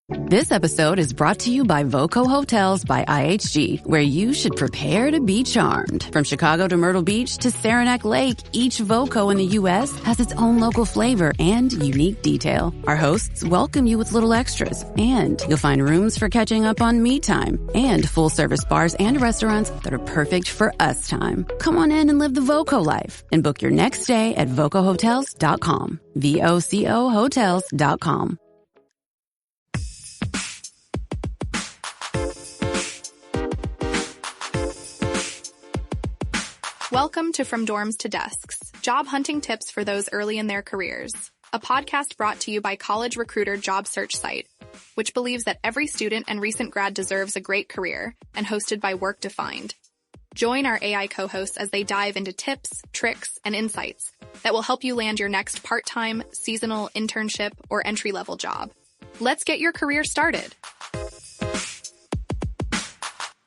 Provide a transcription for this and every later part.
This episode is brought to you by Voco Hotels by IHG, where you should prepare to be charmed. From Chicago to Myrtle Beach to Saranac Lake, each Voco in the U.S. has its own local flavor and unique detail. Our hosts welcome you with little extras, and you'll find rooms for catching up on me time and full-service bars and restaurants that are perfect for us time. Come on in and live the Voco life and book your next stay at VocoHotels.com. VOCO Hotels.com. Welcome to From Dorms to Desks, job hunting tips for those early in their careers, a podcast brought to you by College Recruiter job search site, which believes that every student and recent grad deserves a great career, and hosted by Work Defined. Join our AI co-hosts as they dive into tips, tricks, and insights that will help you land your next part-time, seasonal, internship, or entry-level job. Let's get your career started.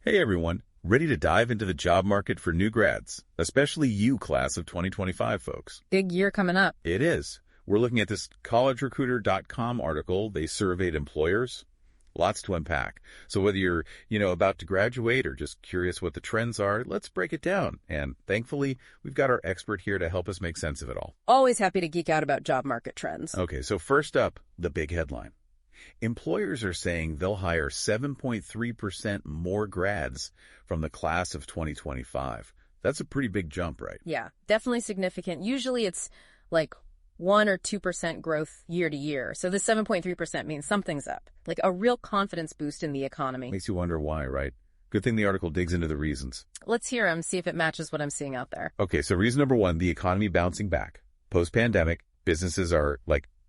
Hey everyone. Ready to dive into the job market for new grads, especially you, class of 2025 folks. Big year coming up. It is. We're looking at this collegerecruiter.com article. They surveyed employers. Lots to unpack. So whether you're, about to graduate or just curious what the trends are, let's break it down. And thankfully, we've got our expert here to help us make sense of it all. Always happy to geek out about job market trends. Okay, so first up, the big headline. Employers are saying they'll hire 7.3% more grads from the class of 2025. That's a pretty big jump, right? Yeah, definitely significant. Usually it's like 1 or 2% growth year to year. So the 7.3% means something's up, like a real confidence boost in the economy. Makes you wonder why, right? Good thing the article digs into the reasons. Let's hear them, see if it matches what I'm seeing out there. Okay, so reason number one, the economy bouncing back. Post-pandemic, businesses are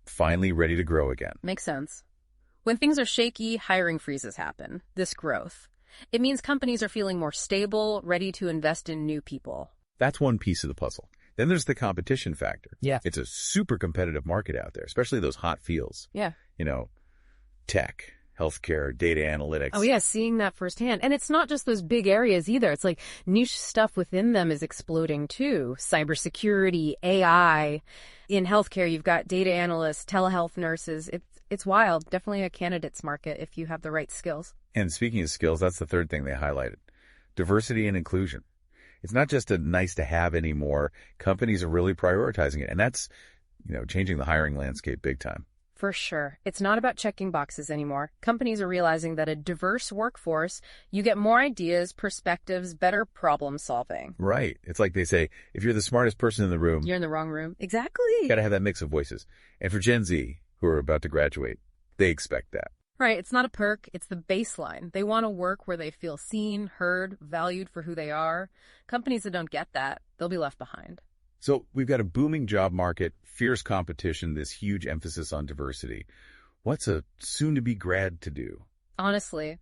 finally ready to grow again. Makes sense. When things are shaky, hiring freezes happen. This growth. It means companies are feeling more stable, ready to invest in new people. That's one piece of the puzzle. Then there's the competition factor. Yeah. It's a super competitive market out there, especially those hot fields. Yeah. Tech, healthcare, data analytics. Oh, yeah, seeing that firsthand. And it's not just those big areas either. It's like niche stuff within them is exploding too. Cybersecurity, AI. In healthcare, you've got data analysts, telehealth nurses. It's wild. Definitely a candidates market if you have the right skills. And speaking of skills, that's the third thing they highlighted. Diversity and inclusion. It's not just a nice to have anymore. Companies are really prioritizing it. And that's, changing the hiring landscape big time. For sure. It's not about checking boxes anymore. Companies are realizing that a diverse workforce, you get more ideas, perspectives, better problem solving. Right. It's like they say, if you're the smartest person in the room, you're in the wrong room. Exactly. You got to have that mix of voices. And for Gen Z, who are about to graduate, they expect that. Right. It's not a perk. It's the baseline. They want to work where they feel seen, heard, valued for who they are. Companies that don't get that, they'll be left behind. So we've got a booming job market, fierce competition, this huge emphasis on diversity. What's a soon-to-be grad to do? Honestly,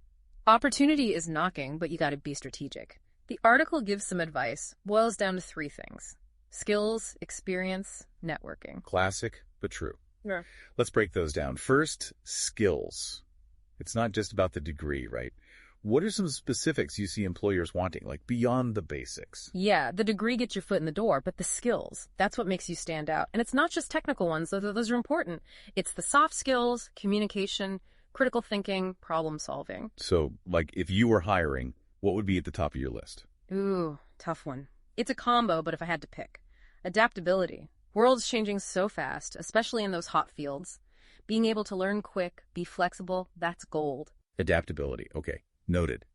opportunity is knocking, but you got to be strategic. The article gives some advice, boils down to 3 things. Skills, experience, networking. Classic, but true. Yeah. Let's break those down. First, skills. It's not just about the degree, right? What are some specifics you see employers wanting, beyond the basics? Yeah, the degree gets your foot in the door, but the skills, that's what makes you stand out. And it's not just technical ones, though those are important. It's the soft skills, communication, critical thinking, problem solving. So, if you were hiring, what would be at the top of your list? Ooh, tough one. It's a combo, but if I had to pick. Adaptability. World's changing so fast, especially in those hot fields. Being able to learn quick, be flexible, that's gold. Adaptability. Okay. Noted.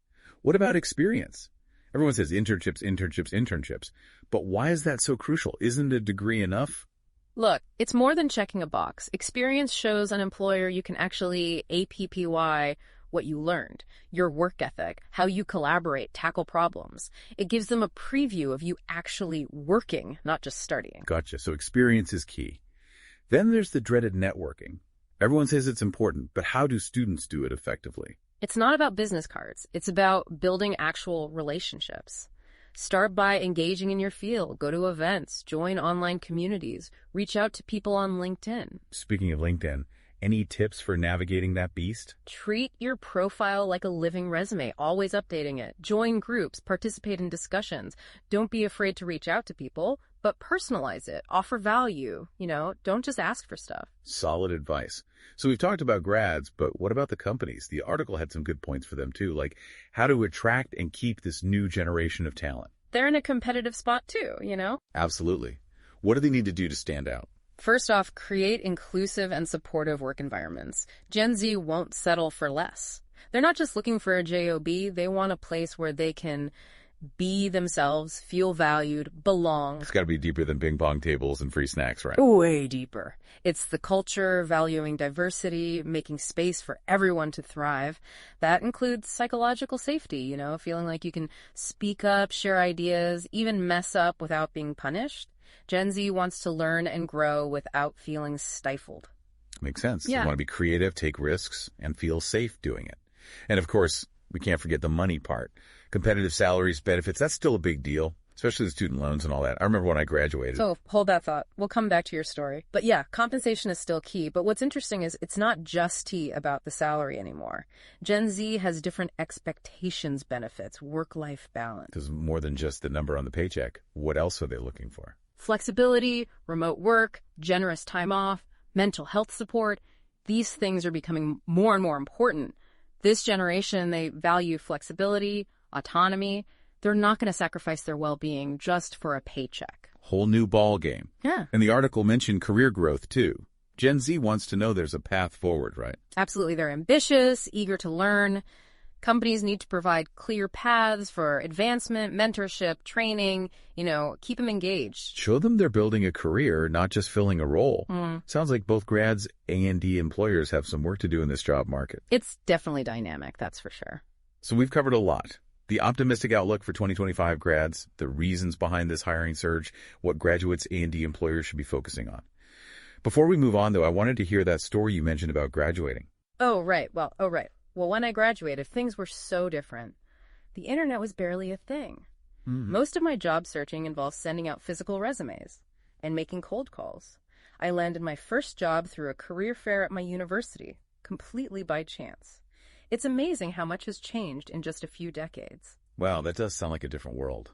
What about experience? Everyone says internships. But why is that so crucial? Isn't a degree enough? Look, it's more than checking a box. Experience shows an employer you can actually APPY what you learned, your work ethic, how you collaborate, tackle problems. It gives them a preview of you actually working, not just studying. Gotcha. So experience is key. Then there's the dreaded networking. Everyone says it's important, but how do students do it effectively? It's not about business cards. It's about building actual relationships. Start by engaging in your field. Go to events. Join online communities. Reach out to people on LinkedIn. Speaking of LinkedIn, any tips for navigating that beast? Treat your profile like a living resume, always updating it. Join groups. Participate in discussions. Don't be afraid to reach out to people. but personalize it, offer value, don't just ask for stuff. Solid advice. So we've talked about grads, but what about the companies? The article had some good points for them too, like how to attract and keep this new generation of talent. They're in a competitive spot too, Absolutely. What do they need to do to stand out? First off, create inclusive and supportive work environments. Gen Z won't settle for less. They're not just looking for a job, they want a place where they can be themselves, feel valued, belong. It's got to be deeper than ping pong tables and free snacks, right? Way deeper. It's the culture, valuing diversity, making space for everyone to thrive. That includes psychological safety, feeling like you can speak up, share ideas, even mess up without being punished. Gen Z wants to learn and grow without feeling stifled. Makes sense. Yeah. You want to be creative, take risks, and feel safe doing it. And of course, we can't forget the money part. Competitive salaries, benefits, that's still a big deal, especially the student loans and all that. I remember when I graduated. So hold that thought. We'll come back to your story. But yeah, compensation is still key. But what's interesting is it's not just about the salary anymore. Gen Z has different expectations, benefits, work-life balance. Because more than just the number on the paycheck, what else are they looking for? Flexibility, remote work, generous time off, mental health support. These things are becoming more and more important. This generation, they value flexibility, autonomy. They're not going to sacrifice their well-being just for a paycheck. Whole new ball game. Yeah. And the article mentioned career growth, too. Gen Z wants to know there's a path forward, right? Absolutely. They're ambitious, eager to learn. Companies need to provide clear paths for advancement, mentorship, training, keep them engaged. Show them they're building a career, not just filling a role. Sounds like both grads and employers have some work to do in this job market. It's definitely dynamic, that's for sure. So we've covered a lot. The optimistic outlook for 2025 grads, the reasons behind this hiring surge, what graduates and employers should be focusing on. Before we move on, though, I wanted to hear that story you mentioned about graduating. Oh, right. Well, when I graduated, things were so different. The internet was barely a thing. Most of my job searching involved sending out physical resumes and making cold calls. I landed my first job through a career fair at my university, completely by chance. It's amazing how much has changed in just a few decades. Wow, that does sound like a different world.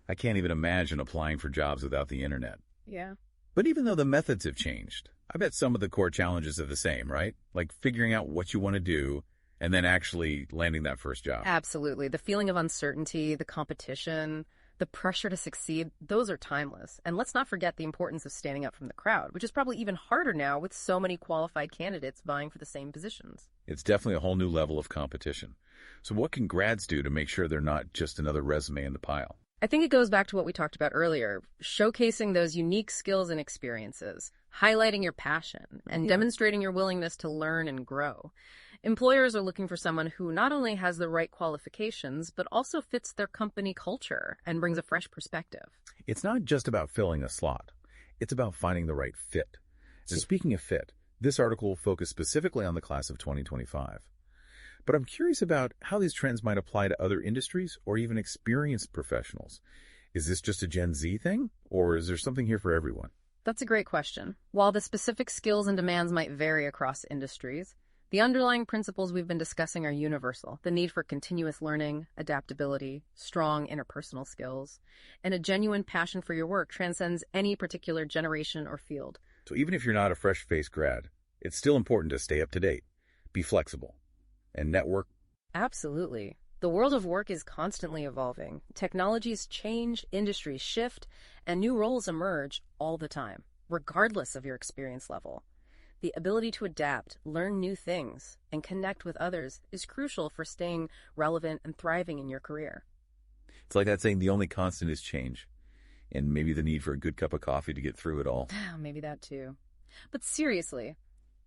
I can't even imagine applying for jobs without the internet. Yeah. But even though the methods have changed, I bet some of the core challenges are the same, right? Like figuring out what you want to do and then actually landing that first job. Absolutely. The feeling of uncertainty, the competition, the pressure to succeed, those are timeless. And let's not forget the importance of standing out from the crowd, which is probably even harder now with so many qualified candidates vying for the same positions. It's definitely a whole new level of competition. So what can grads do to make sure they're not just another resume in the pile? I think it goes back to what we talked about earlier, showcasing those unique skills and experiences, highlighting your passion, and demonstrating your willingness to learn and grow. Employers are looking for someone who not only has the right qualifications, but also fits their company culture and brings a fresh perspective. It's not just about filling a slot. It's about finding the right fit. So speaking of fit, this article will focus specifically on the class of 2025. But I'm curious about how these trends might apply to other industries or even experienced professionals. Is this just a Gen Z thing, or is there something here for everyone? That's a great question. While the specific skills and demands might vary across industries, the underlying principles we've been discussing are universal. The need for continuous learning, adaptability, strong interpersonal skills, and a genuine passion for your work transcends any particular generation or field. So even if you're not a fresh-faced grad, it's still important to stay up to date, be flexible, and network. Absolutely. The world of work is constantly evolving. Technologies change, industries shift, and new roles emerge all the time, regardless of your experience level. The ability to adapt, learn new things, and connect with others is crucial for staying relevant and thriving in your career. It's like that saying, the only constant is change, and maybe the need for a good cup of coffee to get through it all. Maybe that too. But seriously,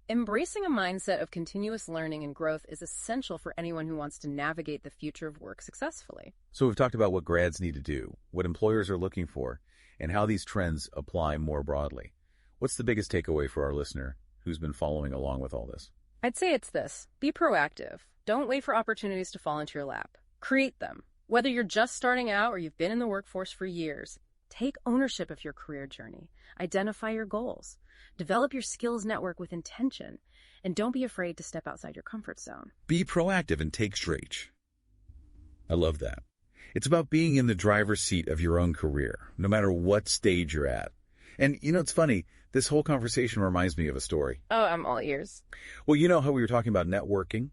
embracing a mindset of continuous learning and growth is essential for anyone who wants to navigate the future of work successfully. So we've talked about what grads need to do, what employers are looking for, and how these trends apply more broadly. What's the biggest takeaway for our listener who's been following along with all this? I'd say it's this. Be proactive. Don't wait for opportunities to fall into your lap. Create them. Whether you're just starting out or you've been in the workforce for years, take ownership of your career journey. Identify your goals. Develop your skills network with intention. And don't be afraid to step outside your comfort zone. Be proactive and take charge. I love that. It's about being in the driver's seat of your own career, no matter what stage you're at. And, it's funny, this whole conversation reminds me of a story. Oh, I'm all ears. Well, you know how we were talking about networking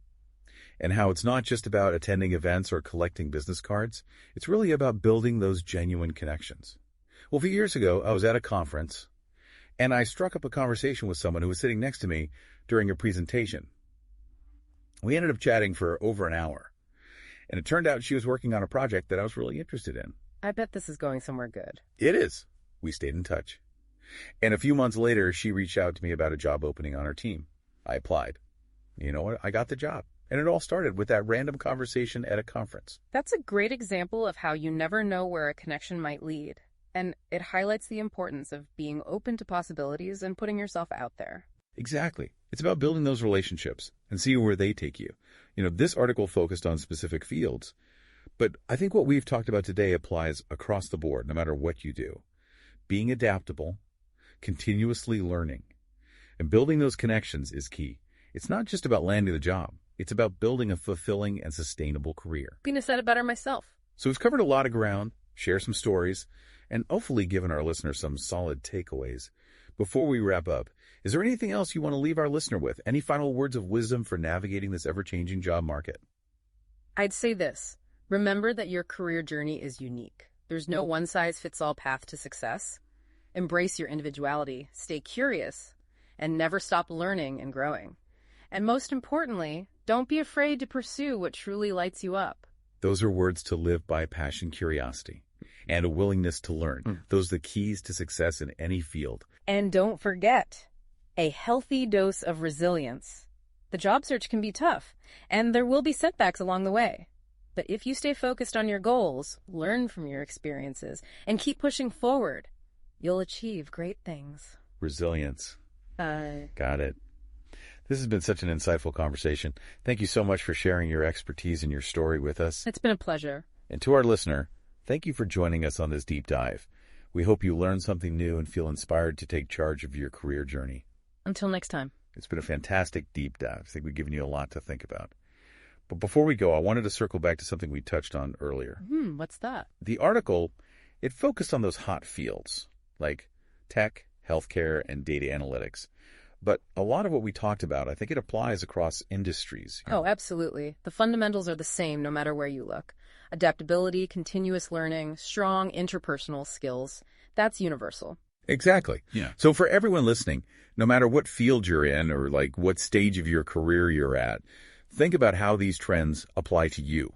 and how it's not just about attending events or collecting business cards. It's really about building those genuine connections. Well, a few years ago, I was at a conference, and I struck up a conversation with someone who was sitting next to me during a presentation. We ended up chatting for over an hour, and it turned out she was working on a project that I was really interested in. I bet this is going somewhere good. It is. We stayed in touch. And a few months later, she reached out to me about a job opening on her team. I applied. You know what? I got the job. And it all started with that random conversation at a conference. That's a great example of how you never know where a connection might lead. And it highlights the importance of being open to possibilities and putting yourself out there. Exactly. It's about building those relationships and seeing where they take you. This article focused on specific fields, but I think what we've talked about today applies across the board, no matter what you do. Being adaptable, continuously learning, and building those connections is key. It's not just about landing the job. It's about building a fulfilling and sustainable career. Couldn't have said it better myself. So we've covered a lot of ground, shared some stories, and hopefully given our listeners some solid takeaways. Before we wrap up, is there anything else you want to leave our listener with? Any final words of wisdom for navigating this ever-changing job market? I'd say this. Remember that your career journey is unique. There's no one-size-fits-all path to success. Embrace your individuality, stay curious, and never stop learning and growing. And most importantly, don't be afraid to pursue what truly lights you up. Those are words to live by: passion, curiosity, and a willingness to learn. Those are the keys to success in any field. And don't forget, a healthy dose of resilience. The job search can be tough, and there will be setbacks along the way. But if you stay focused on your goals, learn from your experiences, and keep pushing forward, you'll achieve great things. Resilience. Got it. This has been such an insightful conversation. Thank you so much for sharing your expertise and your story with us. It's been a pleasure. And to our listener, thank you for joining us on this deep dive. We hope you learned something new and feel inspired to take charge of your career journey. Until next time. It's been a fantastic deep dive. I think we've given you a lot to think about. But before we go, I wanted to circle back to something we touched on earlier. What's that? The article, it focused on those hot fields like tech, healthcare, and data analytics. But a lot of what we talked about, I think it applies across industries. Oh, absolutely. The fundamentals are the same no matter where you look. Adaptability, continuous learning, strong interpersonal skills. That's universal. Exactly. Yeah. So for everyone listening, no matter what field you're in or like what stage of your career you're at, think about how these trends apply to you.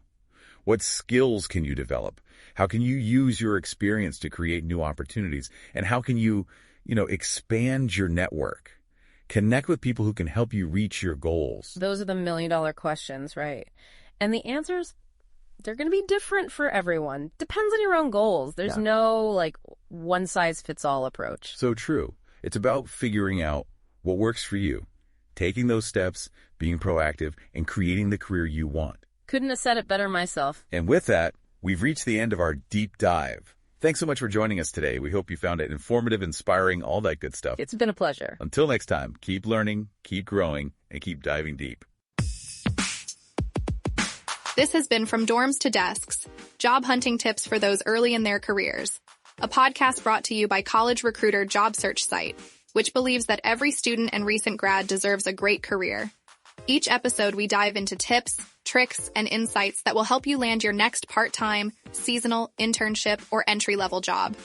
What skills can you develop? How can you use your experience to create new opportunities? And how can you, expand your network? Connect with people who can help you reach your goals. Those are the million-dollar questions, right? And the answers, they're going to be different for everyone. Depends on your own goals. There's no, one-size-fits-all approach. So true. It's about figuring out what works for you, taking those steps, being proactive, and creating the career you want. Couldn't have said it better myself. And with that, we've reached the end of our deep dive. Thanks so much for joining us today. We hope you found it informative, inspiring, all that good stuff. It's been a pleasure. Until next time, keep learning, keep growing, and keep diving deep. This has been From Dorms to Desks, job hunting tips for those early in their careers. A podcast brought to you by College Recruiter job search site, which believes that every student and recent grad deserves a great career. Each episode, we dive into tips, tricks, and insights that will help you land your next part-time, seasonal, internship, or entry-level job.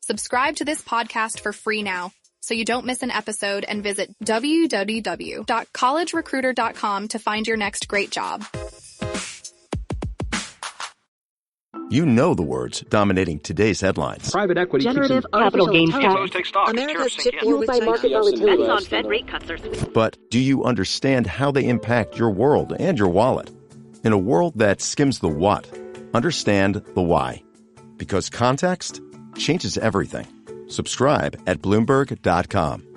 Subscribe to this podcast for free now, so you don't miss an episode, and visit www.collegerecruiter.com to find your next great job. You know the words dominating today's headlines. Private equity, generative capital gains tax, America's fueled by market volatility. On Fed rate cuts are sweet. But do you understand how they impact your world and your wallet? In a world that skims the what, understand the why. Because context changes everything. Subscribe at Bloomberg.com.